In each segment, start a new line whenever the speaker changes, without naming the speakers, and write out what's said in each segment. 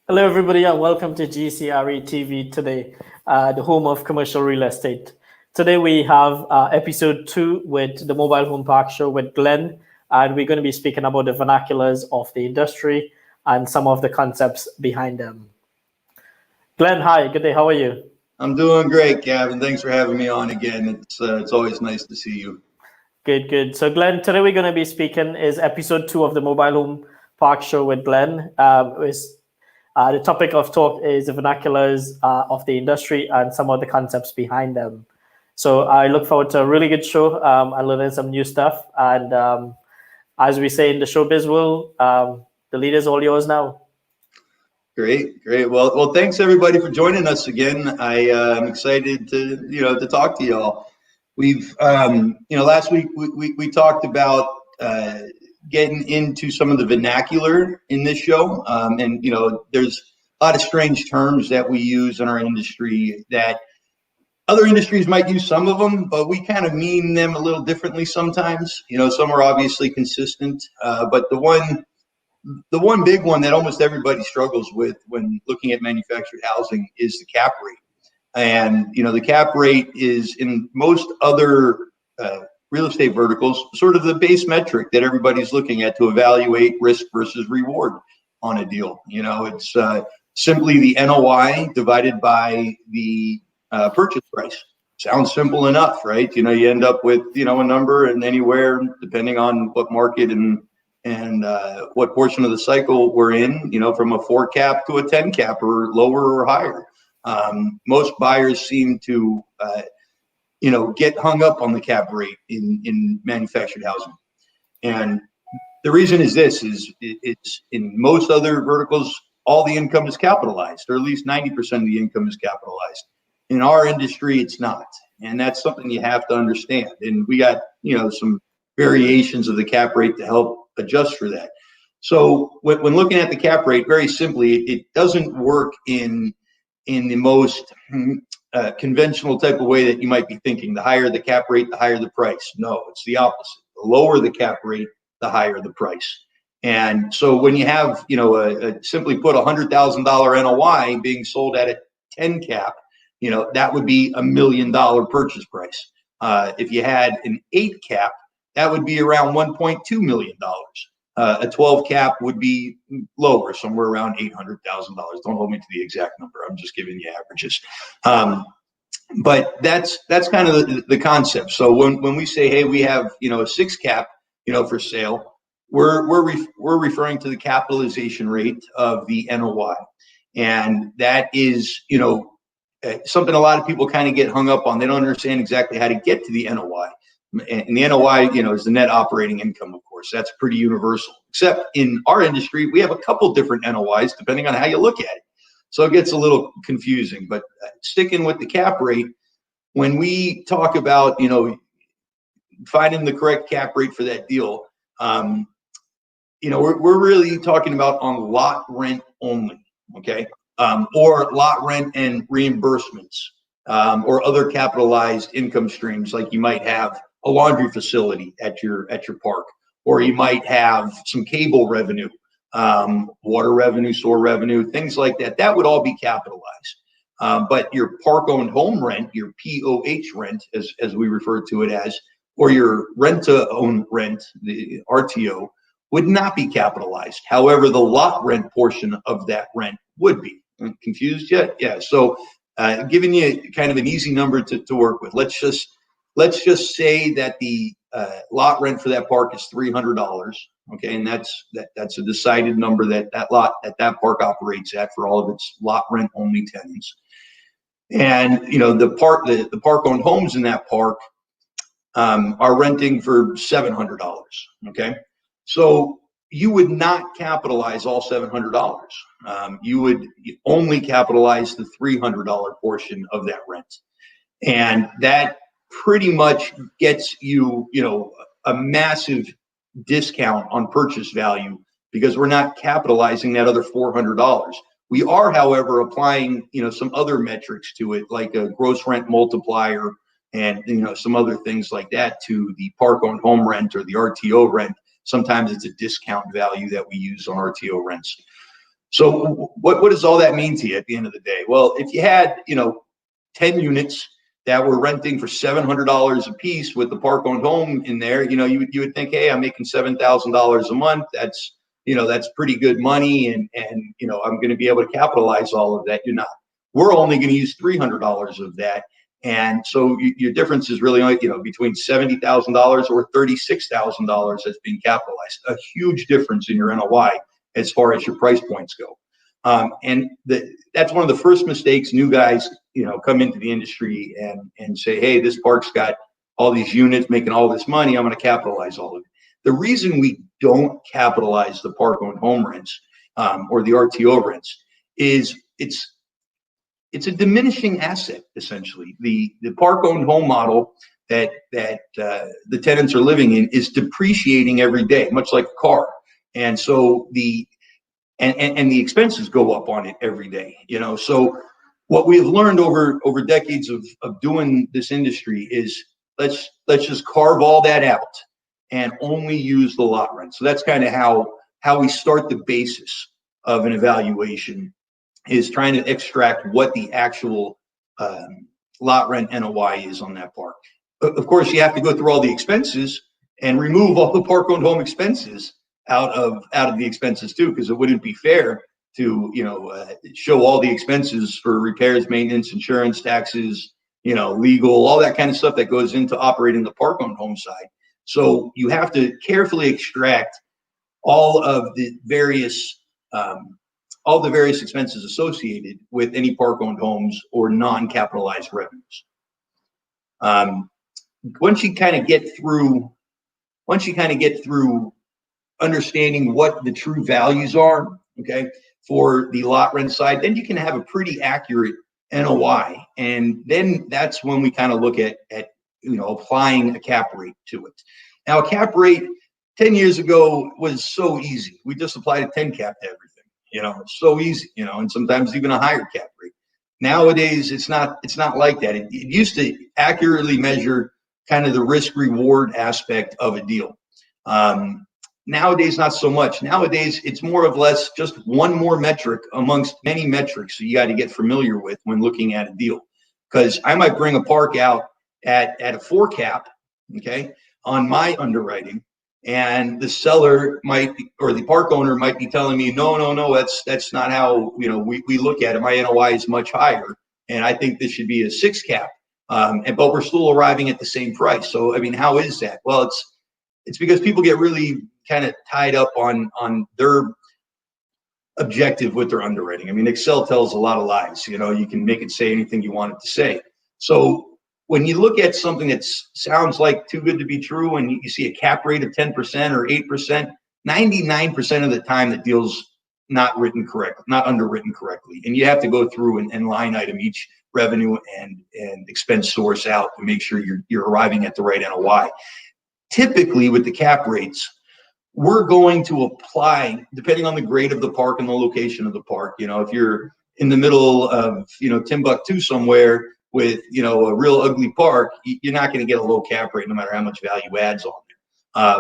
Hello, everybody, and welcome to GCRE TV today, the home of commercial real estate. Today, we have episode 2 with the Mobile Home Park Show with Glenn, and we're going to be speaking about the vernaculars of the industry and some of the concepts behind them. Glenn, hi, good day, how are you?
I'm doing great, Gavin. Thanks for having me on again. It's always nice to see you.
Good. So, Glenn, today we're going to be speaking is episode 2 of the Mobile Home Park Show with Glenn. The topic of talk is the vernaculars of the industry and some of the concepts behind them. So I look forward to a really good show and learning some new stuff. And as we say in the showbiz world, the lead is all yours now.
Great. Well, thanks everybody for joining us again. I'm excited to talk to y'all. We've last week we talked about getting into some of the vernacular in this show. And there's a lot of strange terms that we use in our industry that other industries might use some of them, but we kind of mean them a little differently sometimes. Some are obviously consistent, but the one big one that almost everybody struggles with when looking at manufactured housing is the cap rate. And the cap rate is in most other real estate verticals sort of the base metric that everybody's looking at to evaluate risk versus reward on a deal. It's simply the NOI divided by the purchase price. Sounds simple enough, right? You end up with a number, and anywhere depending on what market and what portion of the cycle we're in, from a 4 cap to a 10 cap, or lower or higher. Most buyers seem to get hung up on the cap rate in manufactured housing. And the reason is this, it's in most other verticals, all the income is capitalized, or at least 90% of the income is capitalized. In our industry, it's not. And that's something you have to understand. And we got, some variations of the cap rate to help adjust for that. So when looking at the cap rate, very simply, it doesn't work in the most conventional type of way that you might be thinking. The higher the cap rate, the higher the price. No, it's the opposite. The lower the cap rate, the higher the price. And so when you have, simply put $100,000 NOI being sold at a 10 cap, that would be $1 million purchase price. If you had an 8 cap, that would be around $1.2 million. A 12 cap would be lower, somewhere around $800,000. Don't hold me to the exact number. I'm just giving you averages. But that's kind of the concept. So when we say, hey, we have a 6 cap, for sale, we're referring to the capitalization rate of the NOI, and that is something a lot of people kind of get hung up on. They don't understand exactly how to get to the NOI. And the NOI, is the net operating income, of course. That's pretty universal. Except in our industry, we have a couple different NOIs depending on how you look at it. So it gets a little confusing. But sticking with the cap rate, when we talk about, finding the correct cap rate for that deal, we're really talking about on lot rent only, okay? Or lot rent and reimbursements, or other capitalized income streams, like you might have a laundry facility at your park, or you might have some cable revenue, water revenue, sewer revenue, things like that. That would all be capitalized. But your park-owned home rent, your POH rent, as we refer to it as, or your rent-to-own rent, the RTO, would not be capitalized. However, the lot rent portion of that rent would be. Confused yet? Yeah. So giving you kind of an easy number to work with. Let's just say that the lot rent for that park is $300. Okay, and that's a decided number that lot at that park operates at for all of its lot rent only tenants. And the park owned homes in that park are renting for $700. Okay, so you would not capitalize all $700. You would only capitalize the $300 portion of that rent, and that pretty much gets you, a massive discount on purchase value, because we're not capitalizing that other $400. We are, however, applying, some other metrics to it, like a gross rent multiplier and, some other things like that to the park-owned home rent or the RTO rent. Sometimes it's a discount value that we use on RTO rents. So what does all that mean to you at the end of the day? Well, if you had, 10 units that were renting for $700 a piece with the park-owned home in there, you would think, hey, I'm making $7,000 a month. That's pretty good money, and I'm going to be able to capitalize all of that. You're not. We're only going to use $300 of that, and so your difference is really only between $70,000 or $36,000 that's being capitalized. A huge difference in your NOI as far as your price points go. And that's one of the first mistakes new guys, come into the industry and say, hey, this park's got all these units making all this money. I'm going to capitalize all of it. The reason we don't capitalize the park-owned home rents or the RTO rents is it's a diminishing asset, essentially. The park-owned home model that the tenants are living in is depreciating every day, much like a car. And so the expenses go up on it every day, So what we have learned over decades of doing this industry is let's just carve all that out and only use the lot rent. So that's kind of how we start the basis of an evaluation, is trying to extract what the actual lot rent NOI is on that park. Of course, you have to go through all the expenses and remove all the park-owned home expenses out of the expenses too, because it wouldn't be fair to show all the expenses for repairs, maintenance, insurance, taxes, legal, all that kind of stuff that goes into operating the park-owned home side. So you have to carefully extract all the various expenses associated with any park-owned homes or non-capitalized revenues. Once you kind of get through understanding what the true values are, okay, for the lot rent side, then you can have a pretty accurate NOI, and then that's when we kind of look at applying a cap rate to it. Now, a cap rate 10 years ago was so easy. We just applied a 10 cap to everything. It's so easy, and sometimes even a higher cap rate. Nowadays, it's not like that. It used to accurately measure kind of the risk reward aspect of a deal. Nowadays, not so much. Nowadays, it's more or less just one more metric amongst many metrics that you got to get familiar with when looking at a deal. Because I might bring a park out at a 4 cap, okay, on my underwriting, and the seller or the park owner might be telling me, no, that's not how we look at it. My NOI is much higher, and I think this should be a 6 cap. But we're still arriving at the same price. So I mean, how is that? Well, it's because people get really kind of tied up on their objective with their underwriting. I mean, Excel tells a lot of lies. You can make it say anything you want it to say. So when you look at something that sounds like too good to be true, and you see a cap rate of 10% or 8%, 99% of the time the deal's not underwritten correctly. And you have to go through and line item each revenue and expense source out to make sure you're arriving at the right NOI. Typically, with the cap rates, we're going to apply, depending on the grade of the park and the location of the park. If you're in the middle of, Timbuktu somewhere with, a real ugly park, you're not going to get a low cap rate no matter how much value adds on there.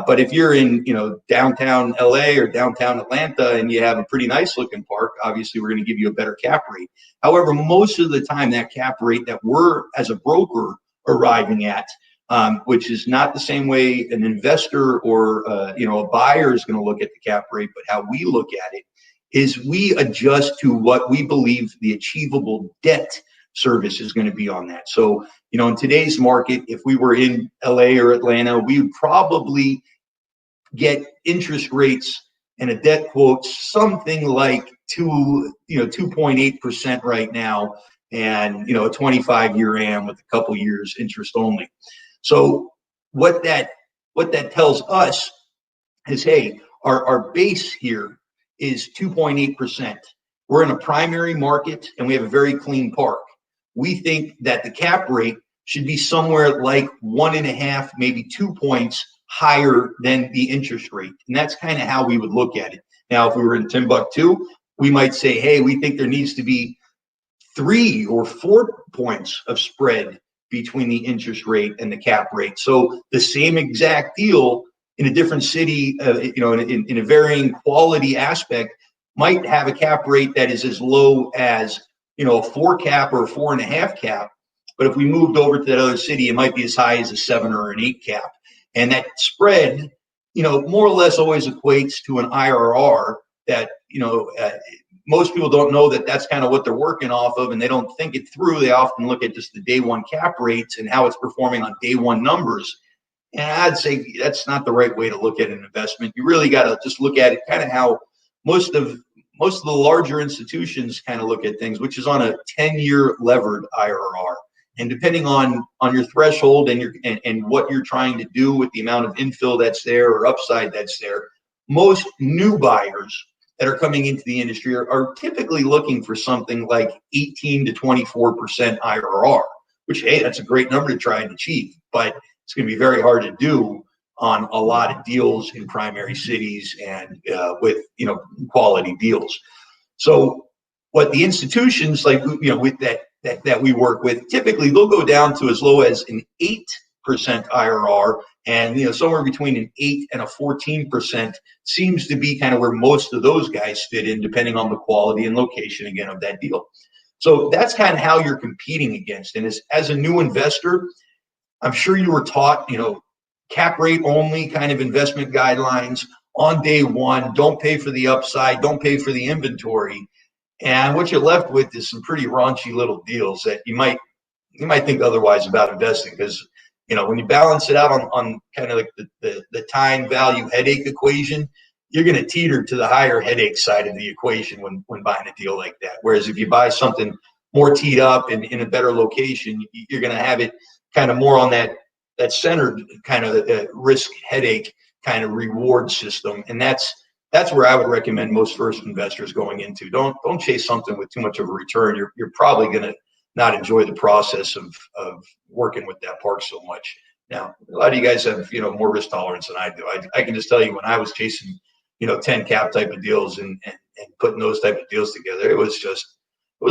But if you're in, downtown LA or downtown Atlanta and you have a pretty nice looking park, obviously we're going to give you a better cap rate. However, most of the time that cap rate that we're as a broker arriving at, which is not the same way an investor or a buyer is going to look at the cap rate, but how we look at it is we adjust to what we believe the achievable debt service is going to be on that. So, in today's market, if we were in LA or Atlanta, we would probably get interest rates and a debt quote something like 2.8% right now, and a 25-year AM with a couple years interest only. So what that tells us is, hey, our base here is 2.8%. We're in a primary market and we have a very clean park. We think that the cap rate should be somewhere like 1.5, maybe 2 points higher than the interest rate. And that's kind of how we would look at it. Now, if we were in Timbuktu, we might say, hey, we think there needs to be 3 or 4 points of spread between the interest rate and the cap rate. So the same exact deal in a different city, in a varying quality aspect, might have a cap rate that is as low as, you know, a 4 cap or a 4.5 cap. But if we moved over to that other city, it might be as high as a 7 or an 8 cap. And that spread, you know, more or less always equates to an IRR that, you know, most people don't know that that's kind of what they're working off of, and they don't think it through. They often look at just the day one cap rates and how it's performing on day one numbers. And I'd say that's not the right way to look at an investment. You really got to just look at it kind of how most of the larger institutions kind of look at things, which is on a 10-year levered IRR. And depending on your threshold and what you're trying to do with the amount of infill that's there or upside that's there, most new buyers that are coming into the industry are typically looking for something like 18 to 24% IRR, which, hey, that's a great number to try and achieve, but it's going to be very hard to do on a lot of deals in primary cities and with, you know, quality deals. So what the institutions, like, you know, with that we work with, typically they'll go down to as low as an 8% IRR, and, you know, somewhere between an 8 and a 14% seems to be kind of where most of those guys fit in, depending on the quality and location, again, of that deal. So that's kind of how you're competing against. And as a new investor, I'm sure you were taught, you know, cap rate only kind of investment guidelines on day one. Don't pay for the upside. Don't pay for the inventory. And what you're left with is some pretty raunchy little deals that you might think otherwise about investing, because, you know, when you balance it out on kind of like the time value headache equation, you're going to teeter to the higher headache side of the equation when buying a deal like that. Whereas if you buy something more teed up and in a better location, you're going to have it kind of more on that centered kind of risk headache kind of reward system. And that's where I would recommend most first investors going into. Don't chase something with too much of a return. You're probably going to not enjoy the process of working with that park so much. Now, a lot of you guys have, you know, more risk tolerance than I do. I can just tell you, when I was chasing, you know, 10 cap type of deals and putting those type of deals together, it was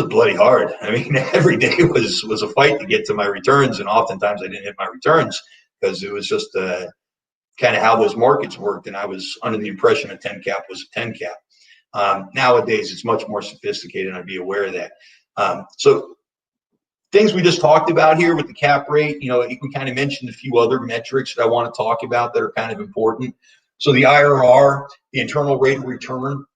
bloody hard. I mean, every day was a fight to get to my returns, and oftentimes I didn't hit my returns because it was just kind of how those markets worked, and I was under the impression a 10 cap was a 10 cap. Nowadays, it's much more sophisticated, and I'd be aware of that. So things we just talked about here with the cap rate, you know, we kind of mentioned a few other metrics that I want to talk about that are kind of important. So the IRR, the internal rate of return,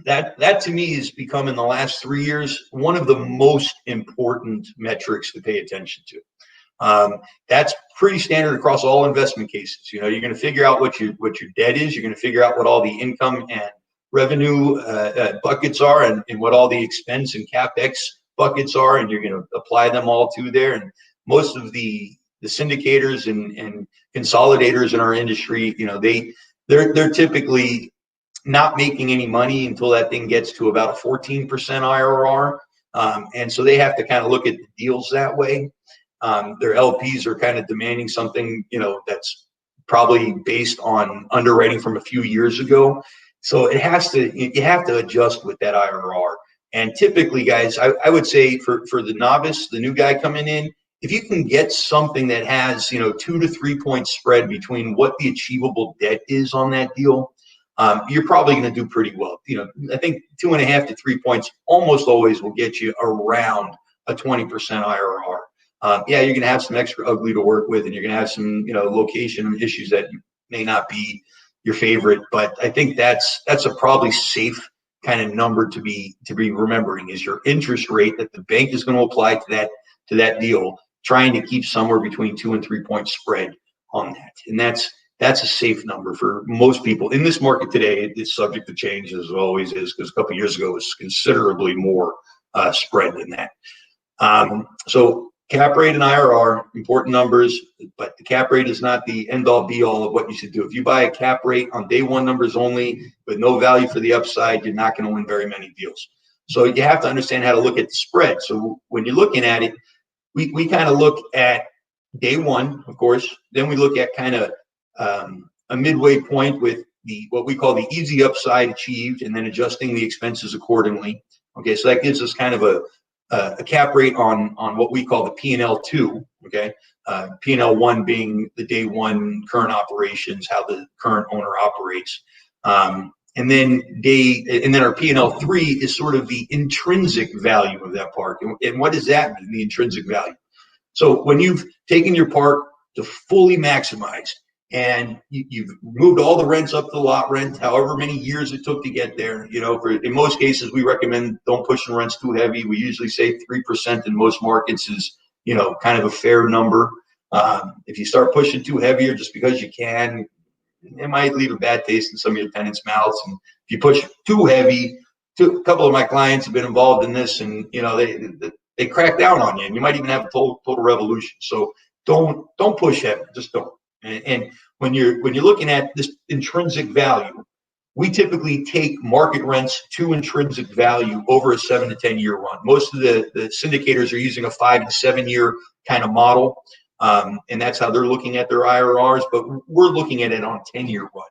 that to me has become, in the last 3 years, one of the most important metrics to pay attention to. That's pretty standard across all investment cases. You know, you're going to figure out what your debt is. You're going to figure out what all the income and revenue buckets are, and what all the expense and CapEx buckets are, and you're going to apply them all to there. And most of the syndicators and consolidators in our industry, you know, they're typically not making any money until that thing gets to about a 14% IRR. And so they have to kind of look at the deals that way. Their LPs are kind of demanding something, you know, that's probably based on underwriting from a few years ago. So you have to adjust with that IRR. And typically, guys, I would say for the novice, the new guy coming in, if you can get something that has, you know, 2 to 3 point spread between what the achievable debt is on that deal, you're probably going to do pretty well. You know, I think 2.5 to 3 points almost always will get you around a 20% IRR. Yeah, you're going to have some extra ugly to work with, and you're going to have some, you know, location issues that may not be your favorite. But I think that's a probably safe kind of number to be remembering, is your interest rate that the bank is going to apply to that deal, trying to keep somewhere between 2 and 3 point spread on that. And that's a safe number for most people in this market today. It's subject to change, as it always is, because a couple of years ago it was considerably more spread than that. So cap rate and IRR, important numbers, but the cap rate is not the end all be all of what you should do. If you buy a cap rate on day one numbers only with no value for the upside, you're not going to win very many deals. So you have to understand how to look at the spread. So when you're looking at it, we kind of look at day one, of course, then we look at kind of a midway point with what we call the easy upside achieved, and then adjusting the expenses accordingly. Okay, so that gives us kind of a cap rate on what we call the P&L 2. Okay, P&L 1 being the day one current operations, how the current owner operates, And then our P&L 3 is sort of the intrinsic value of that park. And what does that mean, the intrinsic value? So when you've taken your park to fully maximize, and you've moved all the rents up to the lot rent, however many years it took to get there. In most cases, we recommend don't push the rents too heavy. We usually say 3% in most markets is, kind of a fair number. If you start pushing too heavy or just because you can, it might leave a bad taste in some of your tenants' mouths. And if you push too heavy, a couple of my clients have been involved in this, and they crack down on you, and you might even have a total revolution. So don't push heavy, just don't. And when you're looking at this intrinsic value, we typically take market rents to intrinsic value over a 7 to 10 year run. Most of the syndicators are using a 5 to 7 year kind of model, and that's how they're looking at their IRRs. But we're looking at it on a 10-year run.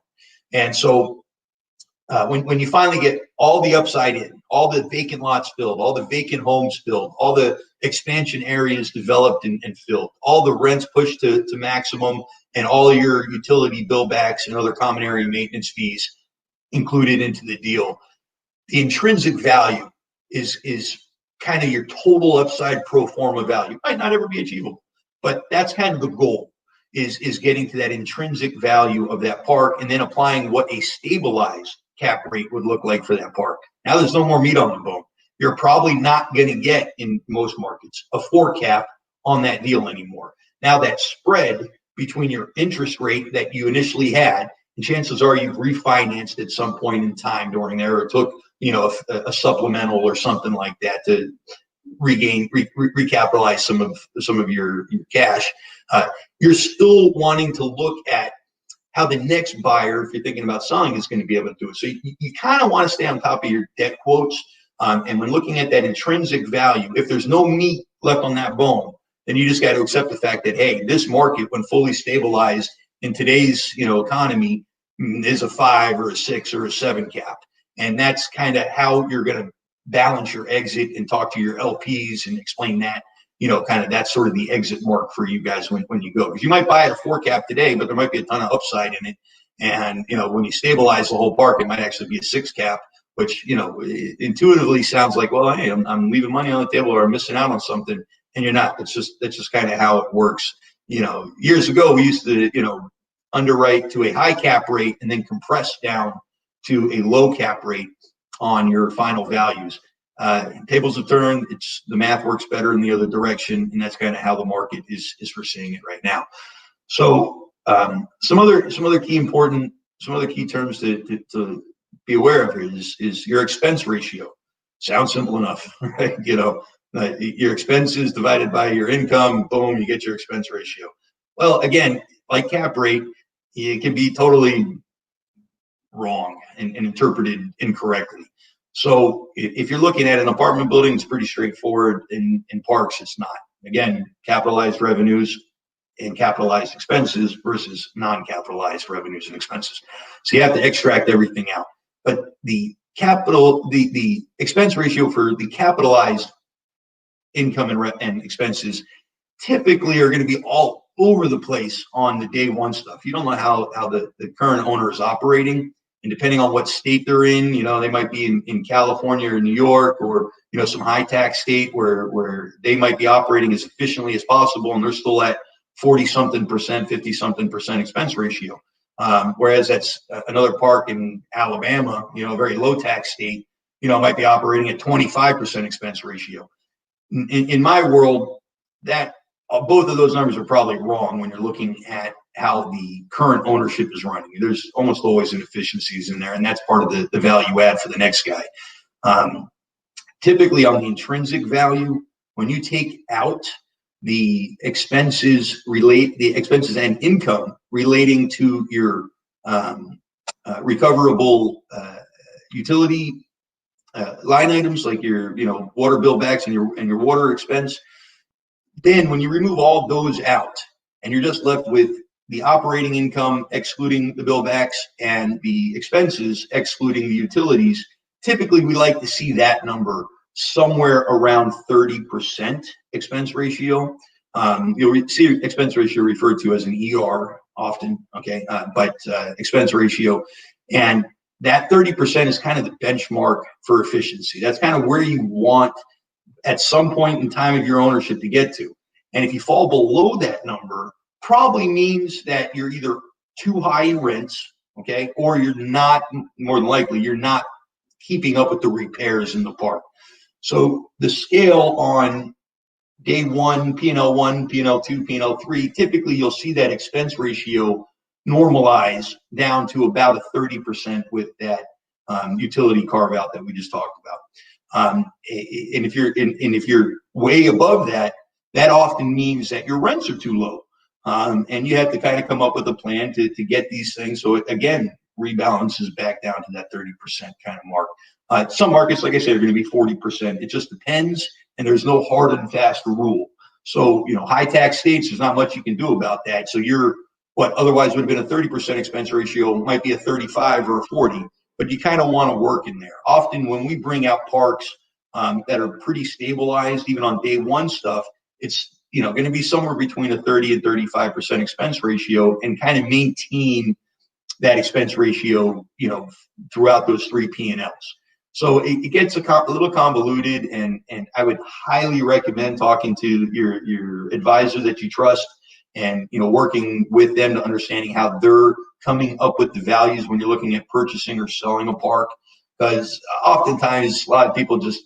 And so when you finally get all the upside in, all the vacant lots filled, all the vacant homes filled, all the expansion areas developed and filled, all the rents pushed to maximum, and all of your utility bill backs and other common area maintenance fees included into the deal, the intrinsic value is kind of your total upside pro forma value. Might not ever be achievable, but that's kind of the goal, is getting to that intrinsic value of that park and then applying what a stabilized cap rate would look like for that park. Now there's no more meat on the bone. You're probably not going to get, in most markets, a 4 cap on that deal anymore. Now that spread between your interest rate that you initially had, and chances are you've refinanced at some point in time during there, or took a supplemental or something like that to recapitalize some of your cash. You're still wanting to look at how the next buyer, if you're thinking about selling, is going to be able to do it. So you kind of want to stay on top of your debt quotes. And when looking at that intrinsic value, if there's no meat left on that bone, then you just got to accept the fact that, hey, this market, when fully stabilized in today's economy, is a 5 or a 6 or a 7 cap. And that's kind of how you're going to balance your exit and talk to your LPs and explain that, kind of that's sort of the exit mark for you guys when you go. Because you might buy at a 4 cap today, but there might be a ton of upside in it. And, when you stabilize the whole park, it might actually be a 6 cap, which, intuitively sounds like, well, hey, I'm leaving money on the table, or I'm missing out on something. And you're not. That's just kind of how it works. Years ago, we used to, underwrite to a high cap rate and then compress down to a low cap rate on your final values. Tables have turned. The math works better in the other direction, and that's kind of how the market is foreseeing it right now. So some other key terms to be aware of here is your expense ratio. Sounds simple enough, right? Your expenses divided by your income, boom, you get your expense ratio. Well, again, like cap rate, it can be totally wrong and interpreted incorrectly. So if you're looking at an apartment building, it's pretty straightforward. In parks, it's not. Again, capitalized revenues and capitalized expenses versus non-capitalized revenues and expenses. So you have to extract everything out. But the expense ratio for the capitalized income and expenses typically are going to be all over the place on the day one stuff. You don't know how the current owner is operating, and depending on what state they're in, they might be in California or New York, or some high tax state where they might be operating as efficiently as possible, and they're still at 40-something%, 50-something% expense ratio. Whereas that's another park in Alabama, a very low tax state, might be operating at 25% expense ratio. In my world, that both of those numbers are probably wrong when you're looking at how the current ownership is running. There's almost always inefficiencies in there, and that's part of the value add for the next guy. Typically on the intrinsic value, when you take out the expenses and income relating to your recoverable utility line items, like your water bill backs and your water expense, then when you remove all those out and you're just left with the operating income excluding the bill backs and the expenses excluding the utilities, typically we like to see that number somewhere around 30% expense ratio. You'll see expense ratio referred to as an ER often, okay, but expense ratio. And that 30% is kind of the benchmark for efficiency. That's kind of where you want at some point in time of your ownership to get to. And if you fall below that number, probably means that you're either too high in rents, okay, or you're not, more than likely, you're not keeping up with the repairs in the park. So the scale on day one, P&L 1, P&L 2, P&L 3, typically you'll see that expense ratio normalize down to about a 30% with that utility carve out that we just talked about. And if you're way above that, that often means that your rents are too low. And you have to kind of come up with a plan to get these things. So it, again, rebalances back down to that 30% kind of mark. Some markets, like I said, are going to be 40%. It just depends, and there's no hard and fast rule. So, high tax states, there's not much you can do about that. So what otherwise would have been a 30% expense ratio might be a 35 or a 40, but you kind of want to work in there. Often when we bring out parks that are pretty stabilized, even on day one stuff, it's going to be somewhere between a 30 and 35% expense ratio, and kind of maintain that expense ratio, throughout those three P&Ls. So it gets a little convoluted, and I would highly recommend talking to your advisor that you trust, and working with them to understanding how they're coming up with the values when you're looking at purchasing or selling a park. Because oftentimes a lot of people just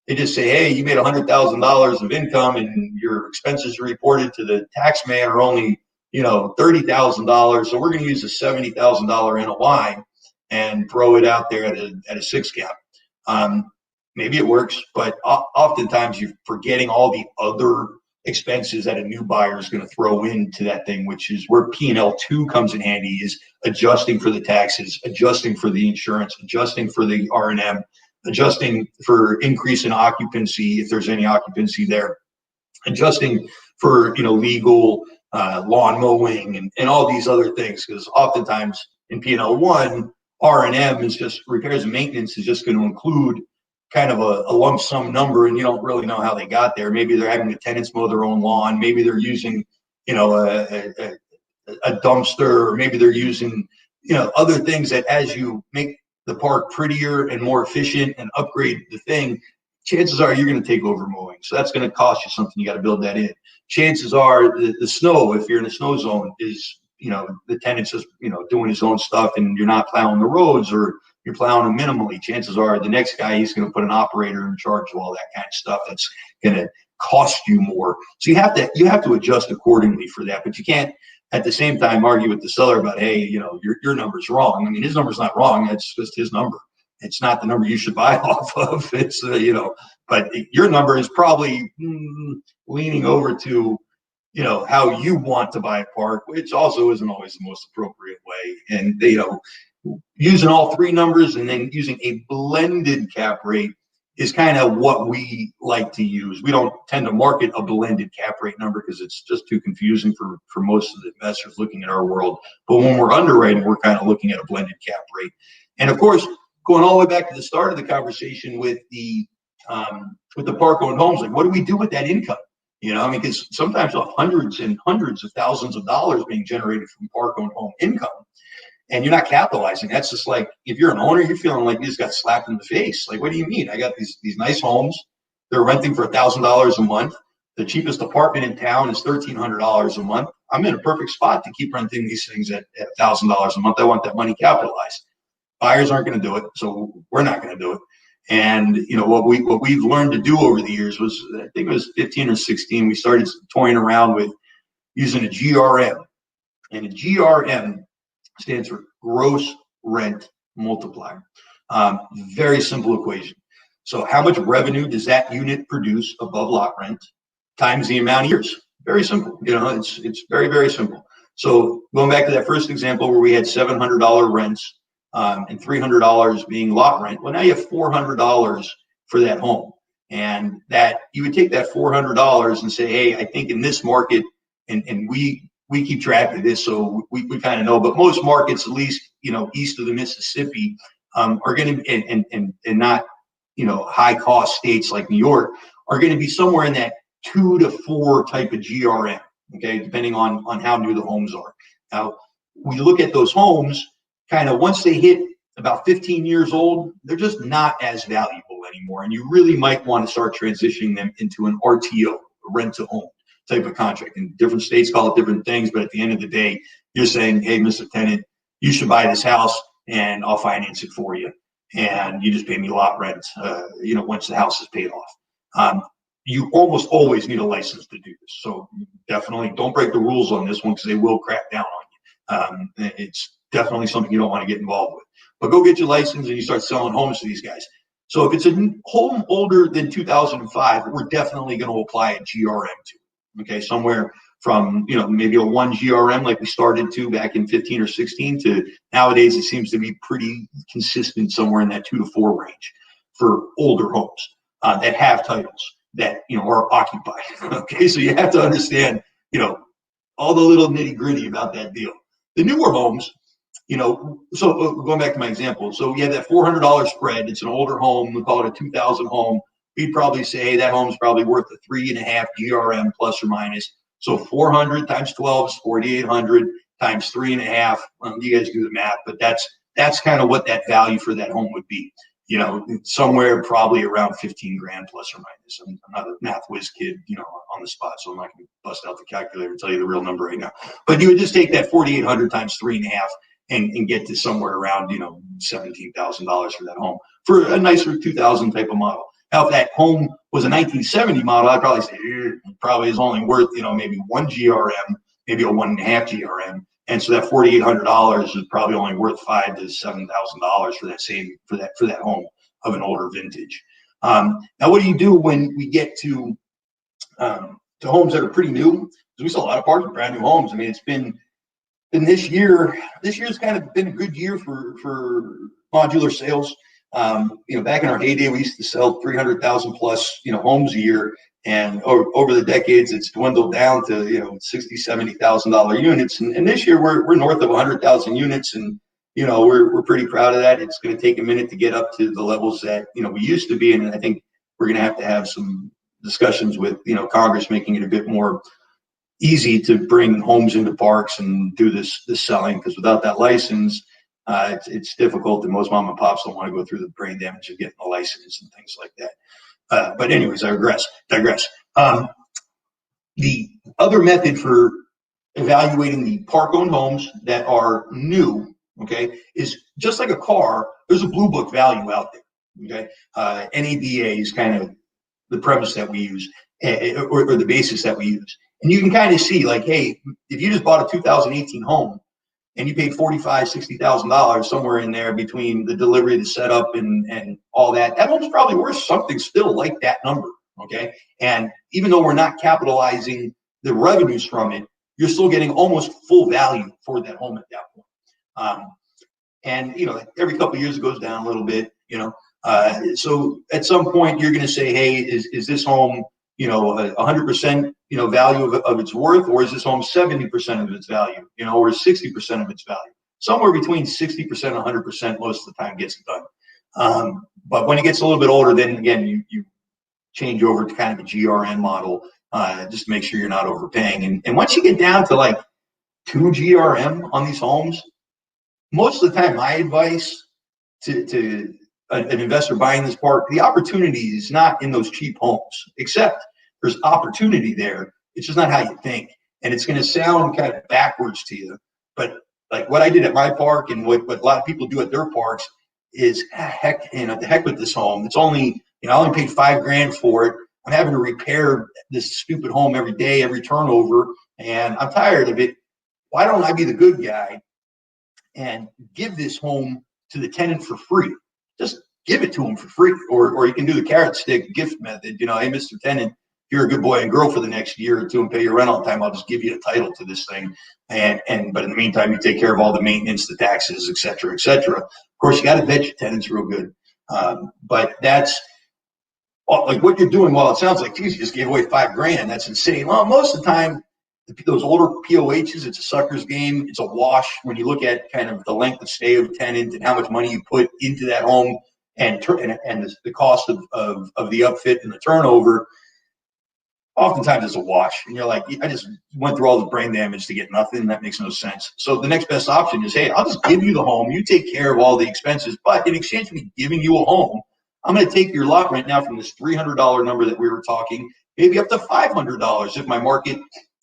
say, hey, you made $100,000 of income and your expenses reported to the tax man are only $30,000. So we're going to use a $70,000 NOI and throw it out there at a 6 cap. Maybe it works, but oftentimes you're forgetting all the other expenses that a new buyer is going to throw into that thing, which is where P&L 2 comes in handy, is adjusting for the taxes, adjusting for the insurance, adjusting for the R&M, adjusting for increase in occupancy if there's any occupancy there, adjusting for legal, lawn mowing, and all these other things. Because oftentimes in P&L 1, R&M is just repairs and maintenance is just going to include kind of a lump sum number, and you don't really know how they got there. Maybe they're having the tenants mow their own lawn. Maybe they're using, a dumpster, or maybe they're using, other things that, as you make the park prettier and more efficient and upgrade the thing, chances are you're going to take over mowing. So that's going to cost you something. You got to build that in. Chances are the snow, if you're in a snow zone, is, the tenant's just, doing his own stuff, and you're not plowing the roads, or you're plowing them minimally. Chances are the next guy, he's going to put an operator in charge of all that kind of stuff. That's going to cost you more. So you have to adjust accordingly for that. But you can't at the same time argue with the seller about, hey, your number's wrong. I mean, his number's not wrong. That's just his number. It's not the number you should buy off of. It's but your number is probably leaning over to how you want to buy a park, which also isn't always the most appropriate way. And using all three numbers and then using a blended cap rate is kind of what we like to use. We don't tend to market a blended cap rate number because it's just too confusing for most of the investors looking at our world. But when we're underwriting, we're kind of looking at a blended cap rate. And of course, going all the way back to the start of the conversation with the park-owned homes, like, what do we do with that income? Because sometimes hundreds and hundreds of thousands of dollars being generated from park-owned home income, and you're not capitalizing. That's just like, if you're an owner, you're feeling like you just got slapped in the face. Like, what do you mean? I got these nice homes. They're renting for $1,000 a month. The cheapest apartment in town is $1,300 a month. I'm in a perfect spot to keep renting these things at $1,000 a month. I want that money capitalized. Buyers aren't going to do it, so we're not going to do it. And what we've learned to do over the years was, I think it was 15 or 16, we started toying around with using a GRM, and a GRM stands for gross rent multiplier. Very simple equation. So how much revenue does that unit produce above lot rent times the amount of years? Very simple. It's very, very simple. So going back to that first example where we had $700 rents and $300 being lot rent, well, now you have $400 for that home. And that you would take that $400 and say, hey, I think in this market, and we keep track of this, so we kind of know, but most markets, at least, east of the Mississippi, are going to, and not, high cost states like New York, are going to be somewhere in that 2 to 4 type of GRM, okay, depending on how new the homes are. Now, we look at those homes, kind of once they hit about 15 years old, they're just not as valuable anymore. And you really might want to start transitioning them into an RTO, a rent to own type of contract. And different states call it different things, but at the end of the day, you're saying, hey, Mr. Tenant, you should buy this house and I'll finance it for you. And you just pay me lot rent, once the house is paid off. You almost always need a license to do this. So definitely don't break the rules on this one because they will crack down on you. It's definitely something you don't want to get involved with. But go get your license and you start selling homes to these guys. So if it's a home older than 2005, we're definitely going to apply a GRM to it. Okay, somewhere from maybe a 1 GRM like we started to back in 15 or 16 to nowadays it seems to be pretty consistent somewhere in that 2 to 4 range for older homes that have titles that are occupied. Okay, so you have to understand all the little nitty gritty about that deal. The newer homes, so going back to my example, so you have that $400 spread. It's an older home. We call it a 2000 home. We'd probably say, hey, that home's probably worth a 3.5 GRM plus or minus. So 400 times 12 is 4,800 times 3.5. You guys do the math, but that's kind of what that value for that home would be. Somewhere probably around 15 grand plus or minus. I'm not a math whiz kid, on the spot, so I'm not going to bust out the calculator and tell you the real number right now. But you would just take that 4,800 times 3.5 and get to somewhere around, $17,000 for that home for a nicer 2000 type of model. Now, if that home was a 1970 model, I'd probably say it probably is only worth, maybe 1 GRM, maybe a 1.5 GRM. And so that $4,800 is probably only worth $5,000 to $7,000 for that home of an older vintage. Now, what do you do when we get to homes that are pretty new? Because we saw a lot of parts of brand new homes. I mean, it's been this year. This year's kind of been a good year for modular sales. Back in our heyday, we used to sell 300,000 plus homes a year. And over the decades, it's dwindled down to $60,000, $70,000 units. And this year we're north of 100,000 units, and we're pretty proud of that. It's going to take a minute to get up to the levels that we used to be, and I think we're going to have some discussions with Congress, making it a bit more easy to bring homes into parks and do this selling, because without that license, it's difficult, and most mom and pops don't want to go through the brain damage of getting a license and things like that. But anyways, I digress. The other method for evaluating the park-owned homes that are new, okay, is just like a car. There's a blue book value out there, okay? NADA is kind of the premise that we use, or the basis that we use. And you can kind of see, like, hey, if you just bought a 2018 home and you paid $45,000, $60,000 somewhere in there between the delivery, the setup, and all that, that home's probably worth something still like that number, okay? And even though we're not capitalizing the revenues from it, you're still getting almost full value for that home at that point. And every couple of years it goes down a little bit, so at some point you're going to say, hey, is this home 100% value of its worth, or is this home 70% of its value, or 60% of its value? Somewhere between 60% and 100% most of the time gets it done. But when it gets a little bit older, then again you change over to kind of a GRN model, just to make sure you're not overpaying. And once you get down to like 2 GRM on these homes, most of the time my advice to an investor buying this park, the opportunity is not in those cheap homes, except there's opportunity there. It's just not how you think. And it's going to sound kind of backwards to you, but like what I did at my park and what a lot of people do at their parks is the heck with this home. It's only, I only paid $5,000 for it. I'm having to repair this stupid home every day, every turnover, and I'm tired of it. Why don't I be the good guy and give this home to the tenant for free? Just give it to him for free, or you can do the carrot stick gift method. Hey, Mr. Tenant, if you're a good boy and girl for the next year or two and pay your rent all the time, I'll just give you a title to this thing. But in the meantime, you take care of all the maintenance, the taxes, et cetera, et cetera. Of course, you got to vet your tenants real good. But that's like what you're doing. Well, it sounds like, geez, you just gave away $5,000. That's insane. Well, most of the time, those older POHs, it's a sucker's game. It's a wash when you look at kind of the length of stay of a tenant and how much money you put into that home and the cost of the upfit and the turnover. oftentimes it's a wash. And you're like, I just went through all the brain damage to get nothing. That makes no sense. So the next best option is, hey, I'll just give you the home. You take care of all the expenses. But in exchange for me giving you a home, I'm going to take your lot rent now from this $300 number that we were talking, maybe up to $500 if my market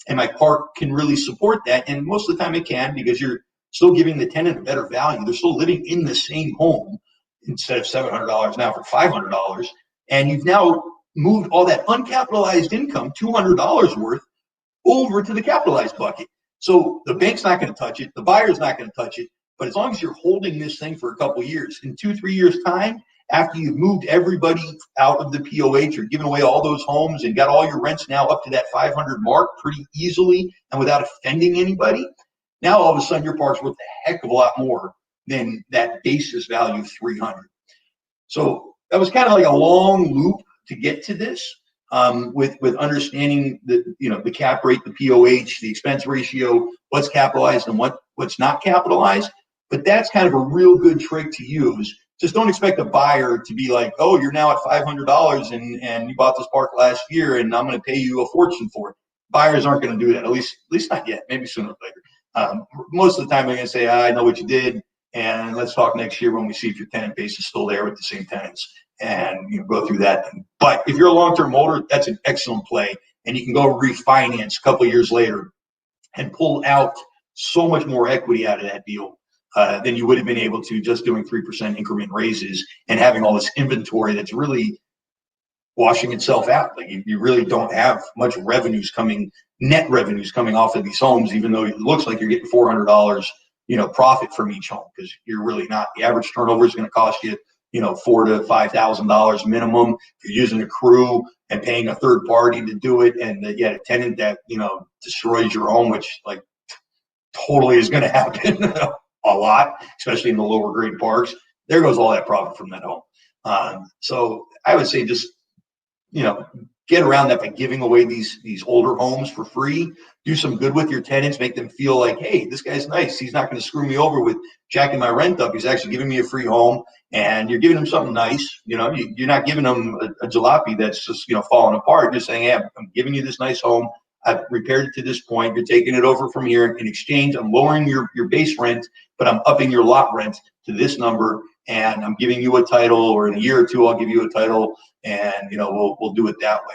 and my park can really support that. And most of the time it can, because you're still giving the tenant a better value. They're still living in the same home instead of $700 now for $500. And you've now moved all that uncapitalized income, $200 worth, over to the capitalized bucket. So the bank's not going to touch it. The buyer's not going to touch it. But as long as you're holding this thing for a couple of years, in 2-3 years' time, after you've moved everybody out of the POH or given away all those homes and got all your rents now up to that 500 mark pretty easily and without offending anybody, now all of a sudden your park's worth a heck of a lot more than that basis value of 300. So that was kind of like a long loop to get to this, with understanding the cap rate, the POH, the expense ratio, what's capitalized and what's not capitalized. But that's kind of a real good trick to use. Just don't expect a buyer to be like, oh, you're now at $500 and you bought this park last year and I'm going to pay you a fortune for it. Buyers aren't going to do that, at least not yet, maybe sooner or later. Most of the time they're going to say, I know what you did, and let's talk next year when we see if your tenant base is still there with the same tenants, and go through that thing. But if you're a long-term holder, that's an excellent play, and you can go refinance a couple of years later and pull out so much more equity out of that deal than you would have been able to just doing 3% increment raises and having all this inventory that's really washing itself out. Like you really don't have much net revenues coming off of these homes, even though it looks like you're getting $400, profit from each home, because you're really not. The average turnover is going to cost you, $4,000 to $5,000 minimum. If you're using a crew and paying a third party to do it, and you had a tenant that destroys your home, which like totally is going to happen a lot, especially in the lower grade parks. There goes all that profit from that home. So I would say just get around that by giving away these older homes for free. Do some good with your tenants, make them feel like, hey, this guy's nice. He's not going to screw me over with jacking my rent up. He's actually giving me a free home, and you're giving him something nice. You're not giving them a jalopy that's just falling apart. You're saying, hey, I'm giving you this nice home. I've repaired it to this point. You're taking it over from here. In exchange, I'm lowering your base rent, but I'm upping your lot rent to this number, and I'm giving you a title, or in a year or two, I'll give you a title, and we'll do it that way.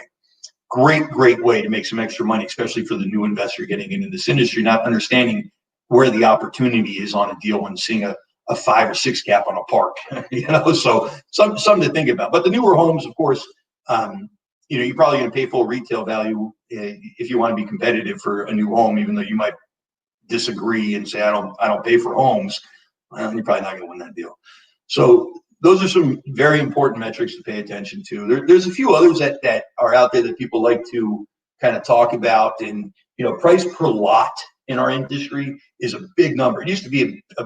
Great way to make some extra money, especially for the new investor getting into this industry, not understanding where the opportunity is on a deal when seeing a 5 or 6 cap on a park. So something to think about. But the newer homes, of course, you're probably going to pay full retail value if you want to be competitive for a new home, even though you might disagree and say I don't pay for homes. Well, you're probably not going to win that deal. So those are some very important metrics to pay attention to. There's a few others that are out there that people like to kind of talk about, and price per lot in our industry is a big number. It used to be a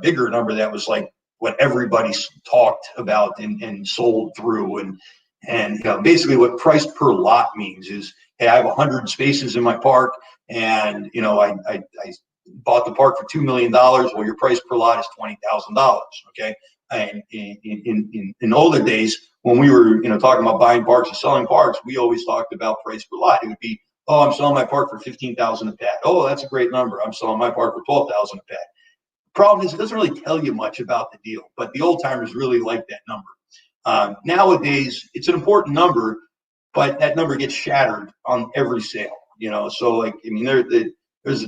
bigger number that was like what everybody talked about and sold through, and basically what price per lot means is, hey, I have 100 spaces in my park, and I bought the park for $2 million. Well, your price per lot is $20,000. Okay. And in older days, when we were talking about buying parks and selling parks, we always talked about price per lot. It would be, oh, I'm selling my park for $15,000 a pad. Oh, that's a great number. I'm selling my park for $12,000 a pad. Problem is, it doesn't really tell you much about the deal, but the old timers really like that number. Nowadays, it's an important number, but that number gets shattered on every sale. So there's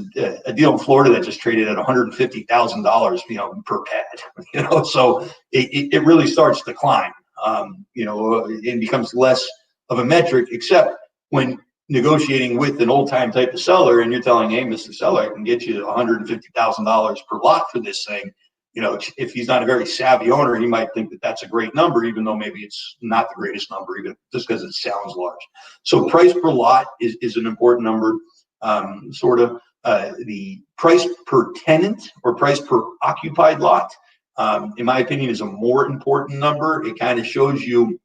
a deal in Florida that just traded at $150,000, per pad. So it really starts to climb. It becomes less of a metric, except when negotiating with an old time type of seller, and you're telling, hey, Mr. Seller, I can get you $150,000 per lot for this thing. If he's not a very savvy owner, he might think that that's a great number, even though maybe it's not the greatest number, even just because it sounds large. So price per lot is an important number. The price per tenant or price per occupied lot, in my opinion, is a more important number. It kind of shows you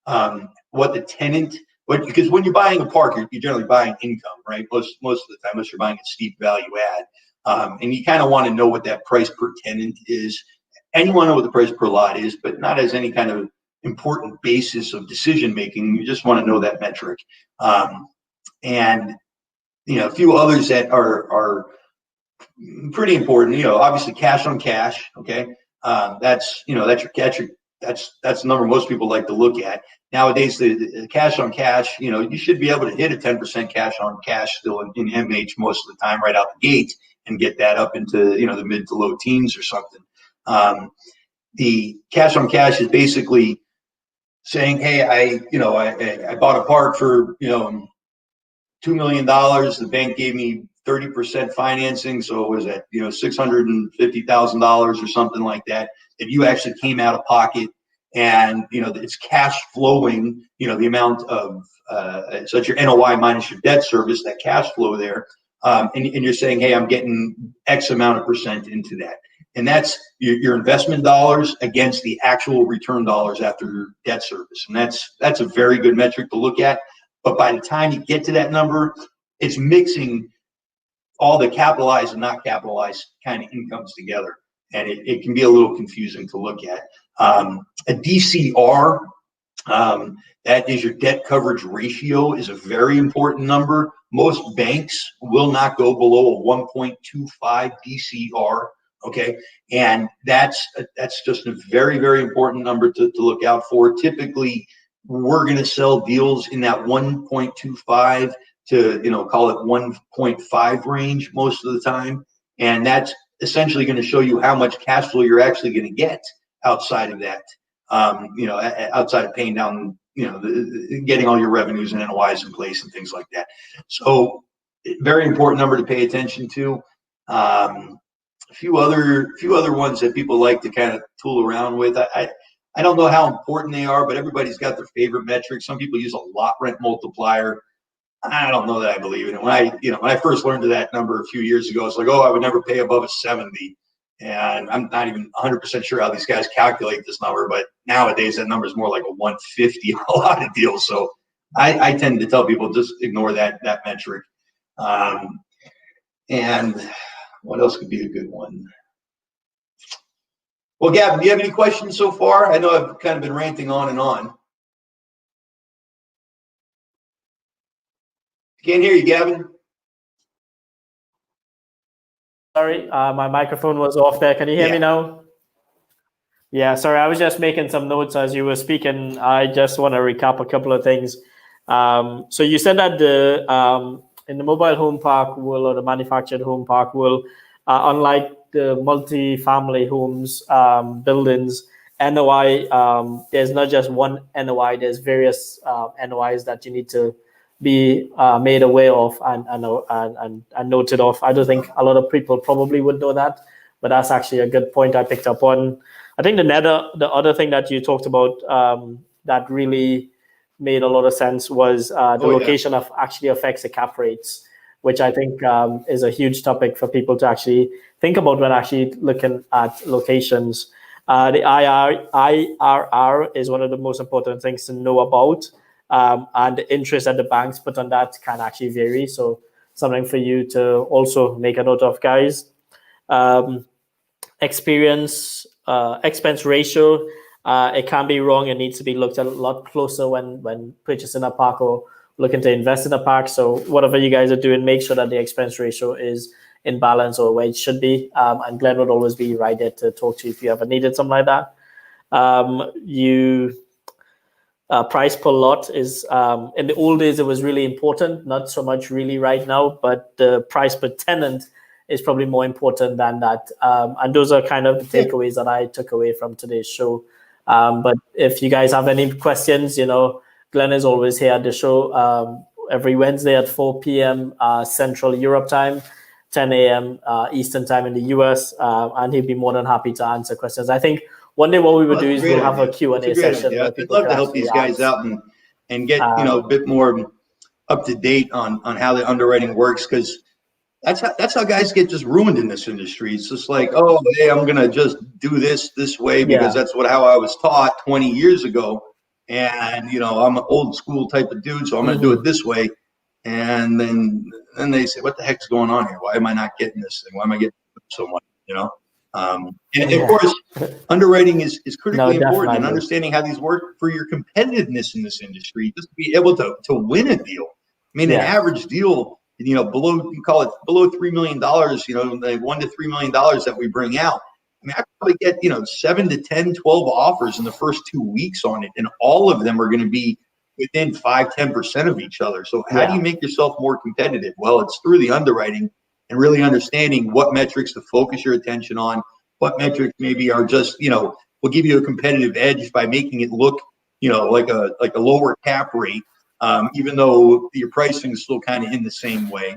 what the tenant, because when you're buying a park, you're generally buying income, right? Most of the time, unless you're buying a steep value add. And you kind of want to know what that price per tenant is. And you want to know what the price per lot is, but not as any kind of important basis of decision making. You just want to know that metric. And a few others that are pretty important. Obviously cash on cash. Okay, that's that's the number most people like to look at nowadays. The cash on cash. You should be able to hit a 10% cash on cash still in MH most of the time right out the gate, and get that up into the mid to low teens or something. The cash on cash is basically saying, hey, I bought a park for $2 million. The bank gave me 30% financing, so it was at $650,000 or something like that. That you actually came out of pocket, and it's cash flowing. The amount of so it's your NOI minus your debt service, that cash flow there, and you're saying, hey, I'm getting X amount of percent into that. And that's your investment dollars against the actual return dollars after your debt service. And that's a very good metric to look at. But by the time you get to that number, it's mixing all the capitalized and not capitalized kind of incomes together. And it can be a little confusing to look at. A DCR, that is your debt coverage ratio, is a very important number. Most banks will not go below a 1.25 DCR. Okay, and that's just a very, very important number to look out for. Typically, we're going to sell deals in that 1.25 to call it 1.5 range most of the time, and that's essentially going to show you how much cash flow you're actually going to get outside of that. Outside of paying down, getting all your revenues and NOIs in place and things like that. So, very important number to pay attention to. A few other ones that people like to kind of tool around with. I don't know how important they are, but everybody's got their favorite metrics. Some people use a lot rent multiplier. I don't know that I believe in it. When I first learned of that number a few years ago, it's like, I would never pay above a 70. And I'm not even 100% sure how these guys calculate this number, but nowadays that number is more like a 150 on a lot of deals. So I tend to tell people just ignore that metric. And what else could be a good one? Well, Gavin, do you have any questions so far? I know I've kind of been ranting on and on. Can't hear you, Gavin.
Sorry, my microphone was off there. Can you hear me now? Yeah, sorry, I was just making some notes as you were speaking. I just want to recap a couple of things. So you said that in the mobile home park world, or the manufactured home park world, unlike the multi-family homes, buildings, NOI, there's not just one NOI, there's various NOIs that you need to be made aware of and noted off. I don't think a lot of people probably would know that, but that's actually a good point I picked up on. I think the other thing that you talked about that really made a lot of sense was the location of actually affects the cap rates, which I think is a huge topic for people to actually think about when actually looking at locations. The IRR is one of the most important things to know about, and the interest that the banks put on that can actually vary. So something for you to also make a note of, guys. Expense ratio, it can be wrong. It needs to be looked at a lot closer when purchasing a park or looking to invest in a park. So whatever you guys are doing, make sure that the expense ratio is in balance or where it should be. And Glenn would always be right there to talk to you if you ever needed something like that. Price per lot is, in the old days, it was really important, not so much really right now, but the price per tenant is probably more important than that. And those are kind of the takeaways that I took away from today's show. But if you guys have any questions, Glenn is always here at the show every Wednesday at 4 p.m. Central Europe time, 10 a.m. Eastern time in the US, and he'd be more than happy to answer questions. I think one day what we would do is we'll have a Q&A session.
Where I'd love to help these guys out and get a bit more up to date on how the underwriting works, because that's how guys get just ruined in this industry. It's just like, oh, hey, I'm gonna just do this way because that's how I was taught 20 years ago, and I'm an old school type of dude, so I'm gonna do it this way. And then they say, what the heck's going on here? Why am I not getting this thing? Why am I getting so much? And of course, underwriting is critically important, and
definitely.
understanding how these work for your competitiveness in this industry, just to be able to win a deal. I mean, an average deal, below, you call it below $3 million, the $1 to $3 million that we bring out. I mean, I probably get, 7 to 10, 12 offers in the first 2 weeks on it, and all of them are going to be within 5-10% of each other. So how do you make yourself more competitive? Well, it's through the underwriting and really understanding what metrics to focus your attention on, what metrics maybe are just, will give you a competitive edge by making it look, like a lower cap rate, even though your pricing is still kind of in the same way.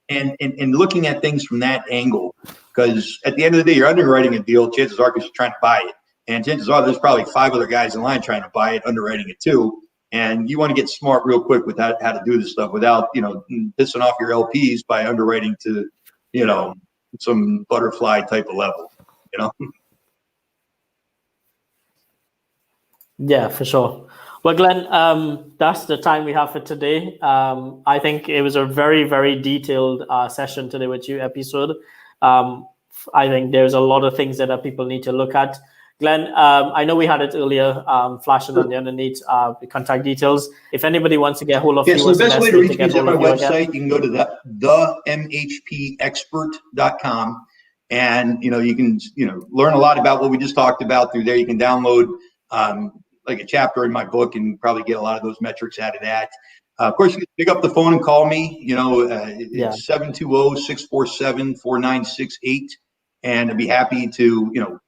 And looking at things from that angle, because at the end of the day, you're underwriting a deal, chances are because you're trying to buy it. And chances are there's probably 5 other guys in line trying to buy it, underwriting it too. And you want to get smart real quick with how to do this stuff without, pissing off your LPs by underwriting to, some butterfly type of level,
Yeah, for sure. Well, Glenn, that's the time we have for today. I think it was a very, very detailed session today with you, episode. I think there's a lot of things that people need to look at. Glenn, I know we had it earlier, flashing on the underneath the contact details. If anybody wants to get hold of you,
so the best way to reach me is at my website.
Again?
You can go to themhpexpert.com, and you can learn a lot about what we just talked about through there. You can download like a chapter in my book and probably get a lot of those metrics out of that. Of course, you can pick up the phone and call me. It's 720-647-4968, and I'd be happy to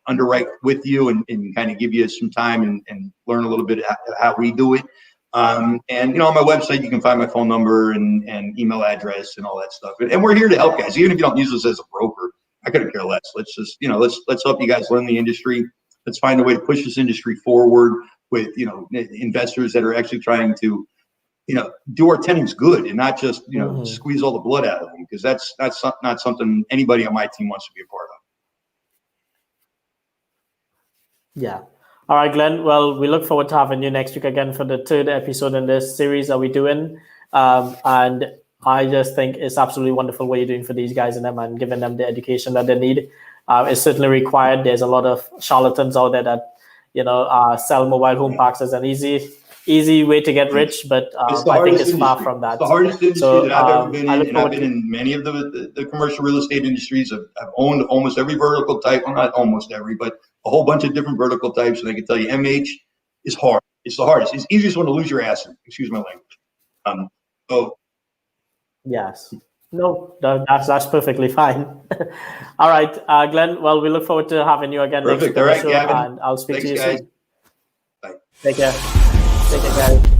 underwrite with you and kind of give you some time and learn a little bit how we do it. And on my website, you can find my phone number and email address and all that stuff. And we're here to help guys, even if you don't use us as a broker. I couldn't care less. Let's just, let's help you guys learn the industry. Let's find a way to push this industry forward with, investors that are actually trying to, do our tenants good and not just, squeeze all the blood out of them, because that's not something anybody on my team wants to be a part of.
Yeah. All right, Glenn. Well, we look forward to having you next week again for the 3rd episode in this series that we're doing. And I just think it's absolutely wonderful what you're doing for these guys and them and giving them the education that they need. It's certainly required. There's a lot of charlatans out there that, sell mobile home parks as an easy way to get rich, but I think it's far from that.
It's the hardest industry that I've ever been in, and I've been in many of the commercial real estate industries. I've owned almost every vertical type. Well, not almost every, but a whole bunch of different vertical types. And I can tell you, MH is hard. It's the hardest. It's the easiest one to lose your ass in. Excuse my language.
Yes. No, that's perfectly fine. All right, Glenn. Well, we look forward to having you again.
Perfect.
Next
All right,
show,
Gavin.
and I'll speak to you
guys.
soon.
Bye.
Take care. Take care, guys.